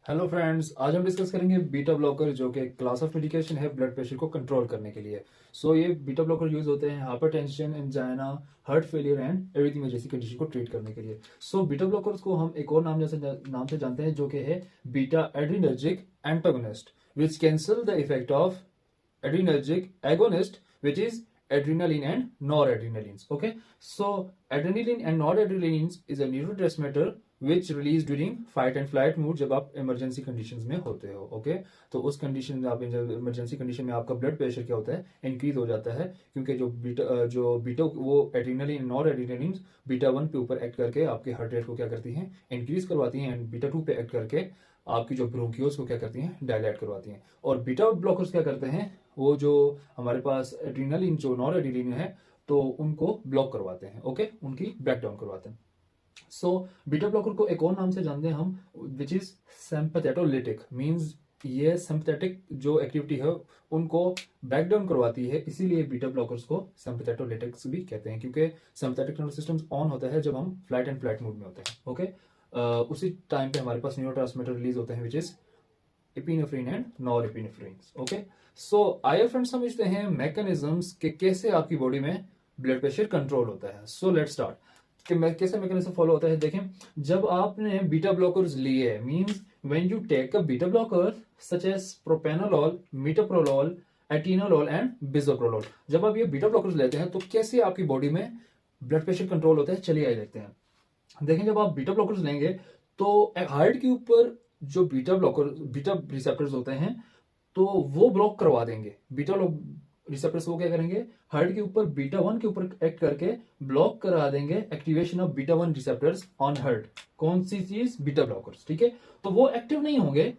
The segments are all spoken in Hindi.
हेलो फ्रेंड्स, आज हम डिस्कस करेंगे बीटा ब्लॉकर जो कि एक क्लास ऑफ मेडिकेशन है ब्लड प्रेशर को कंट्रोल करने के लिए। ये बीटा ब्लॉकर यूज होते हैं hypertension, angina, heart failure and arrhythmia जैसी कंडीशन को ट्रीट करने के लिए। बीटा ब्लॉकर्स को हम एक और नाम से जानते हैं जो कि है beta adrenergic antagonist which cancel the effect of adrenergic agonist, which is adrenaline and noradrenalines. Okay, so adrenaline and noradrenalines is a neurotransmitter which release during fight and flight mood जब आप इमरजेंसी कंडीशंस में होते हो। ओके, तो उस कंडीशन में आप इमरजेंसी कंडीशन में आपका ब्लड प्रेशर क्या होता है, इंक्रीज हो जाता है, क्योंकि जो बीटा वो एड्रेनालिन नॉर एड्रेनालिन बीटा 1 पे ऊपर एक्ट करके आपके हार्ट रेट को क्या करती हैं, इंक्रीज करवाती हैं, एंड बीटा 2 पे एक्ट करके आपकी जो ब्रोंकियोल्स को क्या करती हैं, डायलेट करवाती हैं। और बीटा ब्लॉकर्स क्या करते हैं, वो जो हमारे पास एड्रीनलिन जो नॉर एड्रीनलिन है तो उनको ब्लॉक करवाते हैं। ओके, उनकी ब्रेक डाउन करवाते हैं। बीटा ब्लॉकर को एक और नाम से जानते हैं हम, विच इज सिंपैथेटोलिटिक, मींस ये सिंपैथेटिक जो एक्टिविटी है उनको बैक डाउन करवाती है, इसीलिए बीटा ब्लॉकर्स को सिंपैथेटोलिटिक्स भी कहते हैं, क्योंकि सिंपैथेटिक नर्वस सिस्टम ऑन होता है जब हम फ्लाइट एंड फ्लाइट मोड में होते हैं। ओके, उसी टाइम पे हमारे पास न्यूरोट्रांसमीटर रिलीज होते हैं which is epinephrine and nor epinephrine. Okay, आइए फ्रेंड्स समझते हैं मैकेनिज्म्स कि कैसे आपकी बॉडी में ब्लड प्रेशर कंट्रोल होता है। लेट्स स्टार्ट कि कैसे मैकेनिज्म फॉलो होता है। देखें, जब आपने बीटा ब्लॉकर्स लिए, means when you take a beta blocker such as propranolol, metoprolol, atenolol and bisoprolol, जब आप ये बीटा ब्लॉकर्स लेते हैं तो कैसे आपकी बॉडी में ब्लड प्रेशर कंट्रोल होता है, चलिए आइए देखते हैं। देखें, जब आप बीटा ब्लॉकर्स लेंगे तो हार्ट के ऊपर जो बीटा रिसेप्टर्स होते हैं तो वो ब्लॉक करवा देंगे। बीटा रिसेप्टर्स वो क्या करेंगे, हार्ट के ऊपर बीटा 1 के ऊपर एक्ट करके ब्लॉक करा देंगे activation of beta 1 receptors on heart. कौन सी चीज, बीटा ब्लॉकर्स। ठीक है, तो वो एक्टिव नहीं होंगे।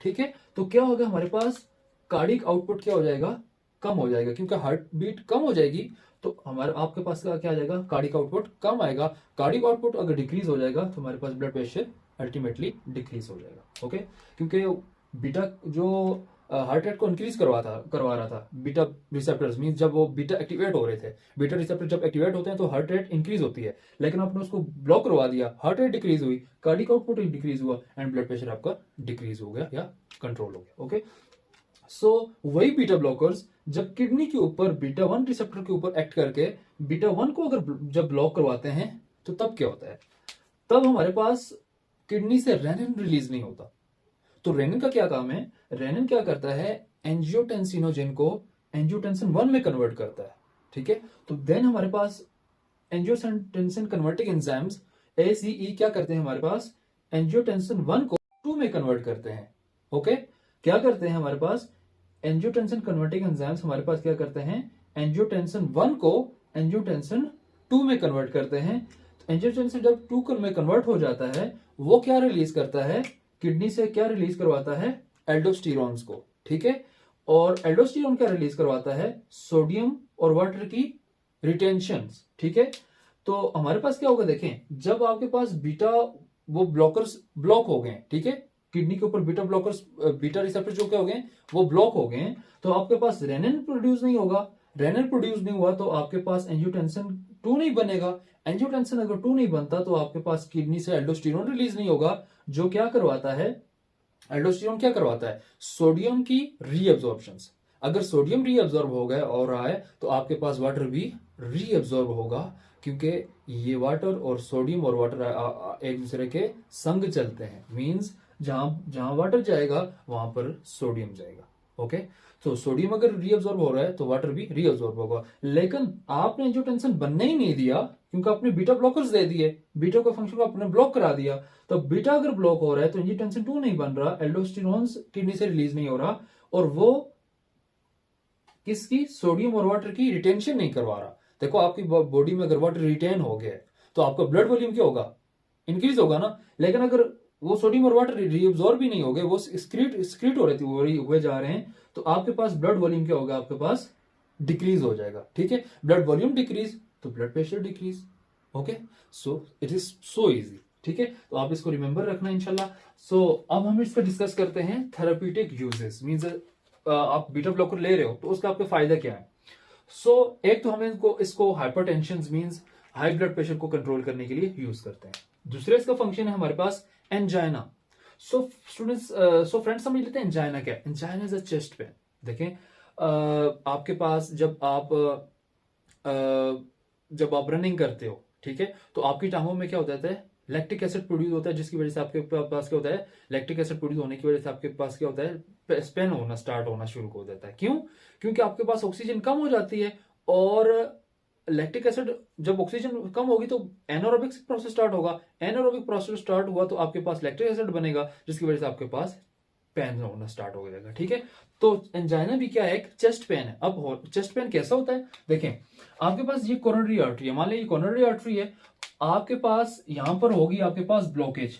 ठीक है, तो क्या होगा, हमारे पास कार्डिक आउटपुट क्या हो जाएगा, कम हो जाएगा, क्योंकि हार्ट बीट कम हो जाएगी तो हमारे आपके पास क्या आ जाएगा, कार्डिक आउटपुट कम आएगा। कार्डिक आउटपुट अगर डिक्रीज हो जाएगा तो हमारे पास ब्लड प्रेशर अल्टीमेटली डिक्रीज हो जाएगा। ओके, क्योंकि बीटा जो हार्ट रेट को इंक्रीज करवा रहा था बीटा रिसेप्टर्स, मीन जब वो बीटा एक्टिवेट हो रहे थे, बीटा रिसेप्टर जब एक्टिवेट होते हैं तो हार्ट रेट इंक्रीज होती है, लेकिन आपने उसको ब्लॉक करवा दिया, हार्ट रेट डिक्रीज हुई, कार्डिक आउटपुट डिक्रीज हुआ एंड ब्लड प्रेशर आपका डिक्रीज हो गया या कंट्रोल हो गया। ओके, वही बीटा ब्लॉकर्स जब किडनी के ऊपर बीटा 1 रिसेप्टर के ऊपर एक्ट करके बीटा 1 को अगर जब ब्लॉक करवाते हैं तो तब क्या होता है, तब हमारे पास किडनी से रेनिन रिलीज नहीं होता। तो रेनिन का क्या काम है, रेनिन क्या करता है, एंजियोटेंसिनोजेन को एंजियोटेंसिन 1 में कन्वर्ट करता है। ठीक है, तो देन हमारे पास एंजियोटेंसिन कन्वर्टिंग एंजाइम्स एसीई क्या करते हैं, हमारे पास एंजियोटेंसिन 1 को 2 में कन्वर्ट करते हैं। ओके, क्या करते हैं, हमारे पास एंजियोटेंसिन कन्वर्टिंग एंजाइम्स हमारे पास क्या करते हैं, एंजियोटेंसिन 1 को एंजियोटेंसिन 2 में कन्वर्ट करते हैं। तो एंजियोटेंसिन जब 2 में कन्वर्ट हो जाता है, वो क्या रिलीज करता है, किडनी से क्या रिलीज करवाता है, एल्डोस्टेरोन्स को। ठीक है, और एल्डोस्टेरोन क्या रिलीज करवाता है, सोडियम और वाटर की रिटेंशन। ठीक है, तो हमारे पास क्या होगा, देखें, जब आपके पास बीटा वो ब्लॉकर्स ब्लॉक हो गए, ठीक है, किडनी के ऊपर बीटा ब्लॉकर्स बीटा रिसेप्टर जो क्या हो गए, वो ब्लॉक हो गए, तो आपके पास रेनिन प्रोड्यूस नहीं होगा। रेनिन प्रोड्यूस नहीं हुआ तो आपके पास एंजियोटेंसिन 2 नहीं बनेगा। एंजियोटेंसिन अगर 2 नहीं बनता तो आपके पास किडनी से एल्डोस्टेरोन रिलीज नहीं होगा, जो क्या करवाता है, एल्डोस्टेरोन क्या करवाता है, सोडियम की रीअब्जॉर्प्शन। अगर सोडियम रीअब्जॉर्ब हो गया और रहा है तो आपके पास वाटर भी रीअब्जॉर्ब होगा, क्योंकि ये वाटर और सोडियम और वाटर एक दूसरे के संग चलते हैं। मींस जहां जहां वाटर जाएगा वहां पर सोडियम जाएगा। ओके, तो सोडियम अगर रीअब्जॉर्ब हो रहा है तो वाटर भी रीअब्जॉर्ब होगा, लेकिन आपने एंजियोटेंसिन बनने ही नहीं दिया क्योंकि आपने बीटा ब्लॉकर्स दे दिए, बीटा का फंक्शन को आपने ब्लॉक करा दिया। तो बीटा अगर ब्लॉक हो रहा है तो एंजियोटेंसिन 2 नहीं बन रहा, एल्डोस्टेरोन किडनी से रिलीज नहीं हो रहा, और वो किसकी, सोडियम और वाटर की रिटेंशन नहीं करवा रहा। देखो, आपकी बॉडी में अगर वाटर रिटेन हो गया तो आपका ब्लड वॉल्यूम क्या होगा, इंक्रीज होगा ना। लेकिन अगर वो सोडियम और वाटर रीअब्सॉर्ब भी नहीं हो गए, वो एक्सक्रीट हो रहे थे, हुए जा रहे हैं, तो आपके पास ब्लड वॉल्यूम क्या होगा, आपके पास डिक्रीज हो जाएगा। ठीक है, ब्लड वॉल्यूम डिक्रीज तो blood pressure decrease. Okay, so it is so easy. ठीक है, तो आप इसको रिमेंबर रखना इंशाल्लाह। अब हम इसका डिस्कस करते हैं थेराप्यूटिक यूजेस, मींस आप बीटा ब्लॉकर ले रहे हो तो उसका आपका फायदा क्या है। एक तो हमें इसको hypertension means high blood pressure को कंट्रोल करने के लिए यूज करते हैं। दूसरा इसका फंक्शन है हमारे पास angina. So students, so friends समझ लेते हैं एंजाइना क्या है। Angina is a chest pain. देखें, आपके पास जब आप रनिंग करते हो, ठीक है, तो आपकी टांगों में क्या होता है, लैक्टिक एसिड प्रोड्यूस होता है, जिसकी वजह से आपके पास क्या होता है, लैक्टिक एसिड प्रोड्यूस होने की वजह से आपके पास क्या होता है, स्पेन होना स्टार्ट होना शुरू हो जाता है। क्यों? क्योंकि आपके पास ऑक्सीजन कम हो जाती है, और लैक्टिक एसिड, जब ऑक्सीजन कम होगी तो एनारोबिक प्रोसेस स्टार्ट होगा। एनारोबिक प्रोसेस स्टार्ट हुआ तो आपके पास लैक्टिक एसिड बनेगा, जिसकी वजह से आपके पास पेन होना स्टार्ट हो जाएगा। ठीक है, तो एंजाइना भी क्या है, एक चेस्ट पेन है। अब चेस्ट पेन कैसा होता है, देखें, आपके पास ये कोरोनरी आर्टरी है, मान लीजिए कोरोनरी आर्टरी है, आपके पास यहां पर होगी आपके पास ब्लॉकेज,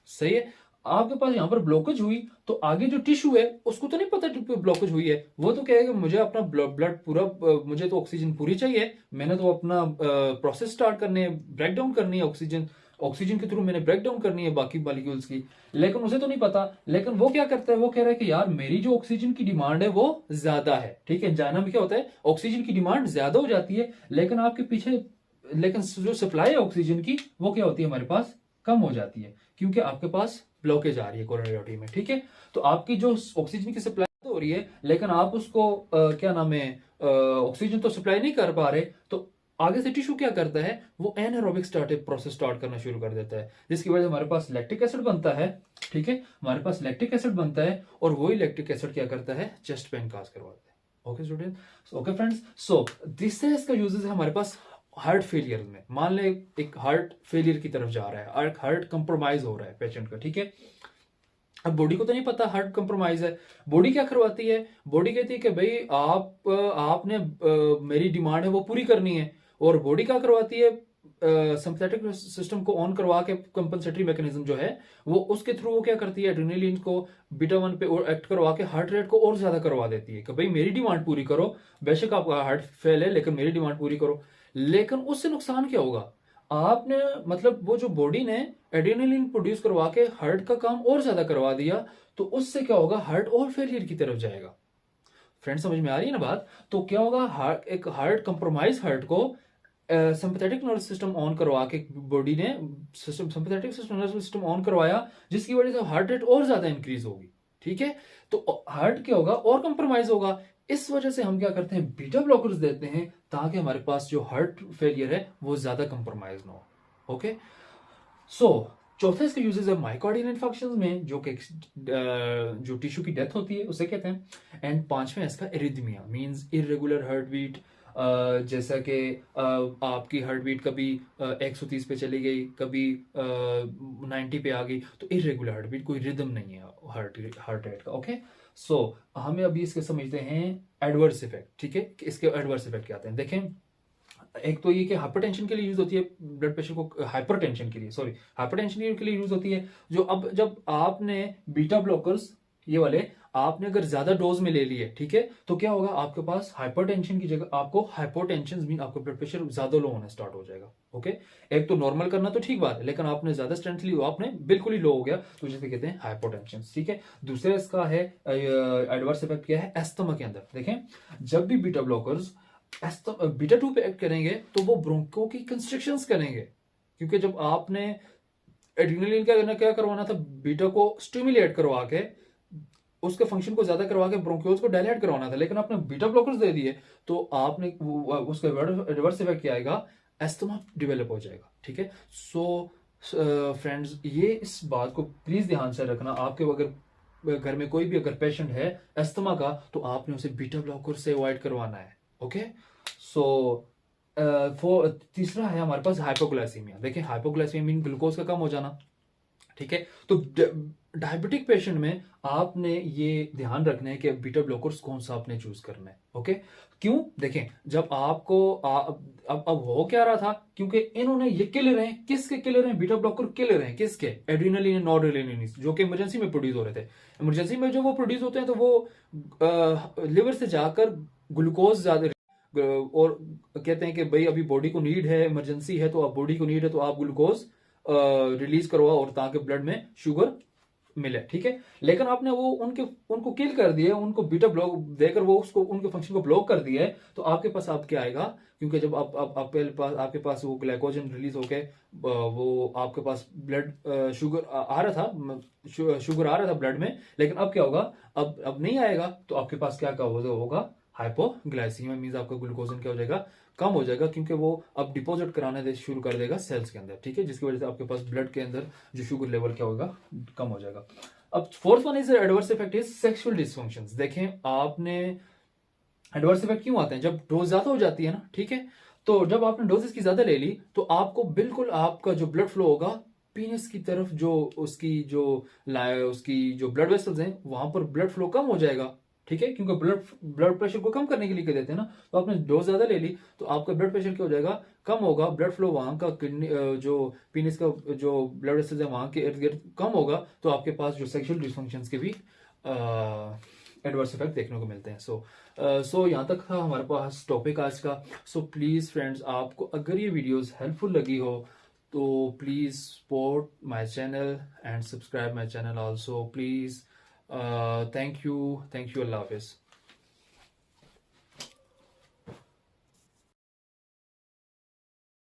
सही है। आपके पास यहां पर ब्लॉकेज हुई तो आगे जो टिश्यू है उसको तो नहीं पता ब्लॉकेज हुई है, वो तो कहेगा मुझे अपना ब्लड पूरा, मुझे तो ऑक्सीजन पूरी चाहिए, मैंने तो अपना प्रोसेस स्टार्ट करने है, ब्रेक डाउन करनी है ऑक्सीजन के थ्रू मैंने ब्रेक डाउन करनी है बाकी मॉलिक्यूल्स की, लेकिन उसे तो नहीं पता। लेकिन वो क्या करता है, वो कह रहा है कि यार मेरी जो ऑक्सीजन की डिमांड है वो ज्यादा है। ठीक है, एंजाइना में क्या होता है, ऑक्सीजन की डिमांड ज्यादा हो जाती है, लेकिन आपके पीछे, लेकिन जो सप्लाई है ऑक्सीजन की वो क्या होती है, हमारे पास कम हो जाती है, क्योंकि आपके पास ब्लॉकेज आ रही है कोरोनरी आर्टरी में। ठीक है, तो आपकी जो ऑक्सीजन की सप्लाई तो हो रही है, लेकिन आप उसको क्या नाम है, ऑक्सीजन तो सप्लाई नहीं कर पा रहे, तो आगे से टिश्यू क्या करता है, वो एनारोबिक प्रोसेस स्टार्ट करना शुरू कर देता है, जिसकी वजह से हमारे पास लैक्टिक एसिड बनता है। ठीक है, हमारे पास लैक्टिक एसिड बनता है, और वही लैक्टिक एसिड क्या करता है, चेस्ट पेन काज करवाता है। Okay student, okay friends, so this इसका यूजेस है हमारे पास हार्ट फेलियर में। मान ले एक हार्ट फेलियर की तरफ जा रहा है, हार्ट कंप्रोमाइज हो रहा है पेशेंट का। ठीक है, अब बॉडी को तो नहीं पता हार्ट कंप्रोमाइज है, बॉडी क्या करवाती है, बॉडी कहती है कि भाई आपने मेरी डिमांड है वो पूरी करनी है, और बॉडी क्या करवाती है, सिंपैथेटिक सिस्टम को ऑन करवा के, कंपनसेटरी मैकेनिज्म जो है वो उसके थ्रू वो क्या करती है, एड्रेनलिन को बीटा 1 पे और एक्ट करवा के हार्ट रेट को और ज्यादा करवा देती है कि भाई मेरी डिमांड पूरी करो, बेशक आपका हार्ट फेल है लेकिन मेरी डिमांड पूरी करो। लेकिन उससे नुकसान क्या होगा, आपने मतलब वो जो बॉडी ने एड्रेनलिन प्रोड्यूस करवा के हार्ट का काम और ज्यादा करवा दिया, तो उससे क्या होगा, हार्ट और फेलियर की तरफ जाएगा। फ्रेंड समझ में आ रही है ना बात? तो क्या होगा, एक हार्ट कंप्रोमाइज हार्ट को सिंपैथेटिक नर्वस सिस्टम ऑन करवा के बॉडी ने सिंपैथेटिक नर्वस सिस्टम ऑन करवाया, जिसकी वजह से हार्ट रेट और ज्यादा इंक्रीज होगी। ठीक है, तो हार्ट क्या होगा, और कंप्रोमाइज होगा। इस वजह से हम क्या करते हैं, बीटा ब्लॉकर्स देते हैं, ताकि हमारे पास जो हार्ट फेलियर है वो ज्यादा कंप्रोमाइज ना हो। ओके, सो चौथा इसका यूजेस है माइकार्डियल इन्फेक्शंस में, जो कि जो टिश्यू की डेथ होती है उसे कहते हैं। एंड पांचवें इसका arrhythmia, means irregular heart beat, जैसा कि आपकी हार्ट बीट कभी 130 पे चली गई, कभी 90 पे आ गई, तो इरेगुलर हार्ट बीट, कोई रिदम नहीं है हार्ट रेट का। ओके, सो हमें अभी इसके समझते हैं एडवर्स इफेक्ट। ठीक है, कि इसके एडवर्स इफेक्ट क्या आते हैं, देखें, एक तो ये कि हाइपरटेंशन के लिए यूज होती है, ब्लड प्रेशर को हाइपरटेंशन के लिए, सॉरी हाइपरटेंशन के लिए यूज होती है। जो अब जब आपने बीटा ब्लॉकर्स ये वाले आपने अगर ज्यादा डोज में ले लिए, ठीक है, तो क्या होगा, आपके पास हाइपरटेंशन की जगह आपको हाइपोटेंशन मीन आपका ब्लड प्रेशर ज्यादा लो होना स्टार्ट हो जाएगा। ओके, एक तो नॉर्मल करना तो ठीक बात है, लेकिन आपने ज्यादा स्ट्रेंथ ली, आपने बिल्कुल ही लो हो गया, तो जिसे कहते हैं हाइपोटेंशन। ठीक है, दूसरा इसका है एडवर्स इफेक्ट क्या है, एस्थमा के अंदर। देखें, जब भी बीटा ब्लॉकर्स बीटा 2 पे एक्ट करेंगे तो वो ब्रोंको की कंस्ट्रिक्शंस करेंगे, क्योंकि जब आपने एड्रेनलिन क्या करवाना था, बीटा को स्टिमुलेट करवा के उसके फंक्शन को ज्यादा करवा के ब्रोंक्यूल्स को डायलेट करवाना था, लेकिन आपने बीटा ब्लॉकर्स दे दिए, तो आपने उसका रिवर्स इफेक्ट क्या आएगा, एस्थमा डेवलप हो जाएगा। ठीक है, सो फ्रेंड्स, ये इस बात को प्लीज ध्यान से रखना, आपके अगर घर में कोई भी अगर पेशेंट है एस्थमा का, तो आपने उसे बीटा ब्लॉकर से अवॉइड करवाना है। ओके, सो तीसरा है हमारे पास हाइपोग्लाइसीमिया। देखिए, हाइपोग्लाइसीमिया मीन ग्लूकोज का कम हो जाना। ठीक है, तो डायबिटिक पेशेंट में आपने ये ध्यान रखना है कि बीटा ब्लॉकर्स कौन सा आपने चूज करना है। ओके, क्यों, देखें, जब आपको अब हो क्या रहा था, क्योंकि इन्होंने ये किलर हैं, किसके किलर हैं, बीटा ब्लॉकर किलर हैं, किसके, एड्रेनलिन नॉरएड्रेनलिन, जो कि इमरजेंसी में प्रोड्यूस हो रहे थे। इमरजेंसी में जो वो प्रोड्यूस होते हैं, तो वो लिवर से जाकर ग्लूकोज ज्यादा, और कहते हैं कि भाई अभी बॉडी को नीड है, इमरजेंसी है, तो आप बॉडी को नीड है तो आप ग्लूकोज रिलीज करवाओ, और ताकि ब्लड में शुगर मिले, ठीक है। लेकिन आपने वो उनको किल कर दिया, उनको बीटा ब्लॉक देकर वो उसको उनके फंक्शन को ब्लॉक कर दिया है, तो आपके पास अब क्या आएगा, क्योंकि जब आपके पास वो ग्लाइकोजन रिलीज होके वो आपके पास ब्लड शुगर आ रहा था, शुगर आ रहा था ब्लड में, लेकिन अब क्या होगा, अब नहीं आएगा, तो आपके पास क्या क्या होगा, हाइपोग्लाइसीमिया मींस आपका ग्लूकोजन क्या हो जाएगा, कम हो जाएगा, क्योंकि वो अब डिपॉजिट कराना शुरू कर देगा सेल्स के अंदर, ठीक है, जिसकी वजह से आपके पास ब्लड के अंदर जो शुगर लेवल क्या होगा, कम हो जाएगा। अब fourth one is adverse effect is sexual dysfunctions. देखें आपने, एडवर्स इफेक्ट क्यों आते हैं, जब डोज ज्यादा हो जाती है ना, ठीक है, तो जब आपने डोजेस की ज्यादा ले ली, तो आपको बिल्कुल आपका जो ब्लड फ्लो होगा पीनस की तरफ, जो उसकी जो ब्लड वेसल्स हैं वहां पर ब्लड फ्लो कम हो जाएगा, ठीक है, क्योंकि ब्लड प्रेशर को कम करने के लिए कह देते हैं ना, तो आपने डोज ज्यादा ले ली तो आपका ब्लड प्रेशर क्या हो जाएगा, कम होगा, ब्लड फ्लो वहां का किडनी जो पीनस का जो ब्लड वेसल्स है वहां के इर्द गिर्द कम होगा, तो आपके पास जो सेक्सुअल डिसफंक्शंस के भी एडवर्स इफेक्ट देखने को मिलते हैं। सो यहाँ तक था हमारे पास टॉपिक आज का। सो प्लीज़ फ्रेंड्स, आपको अगर ये वीडियोस हेल्पफुल लगी हो तो please support my channel and subscribe my channel also please. Thank you, Allah हाफिज़।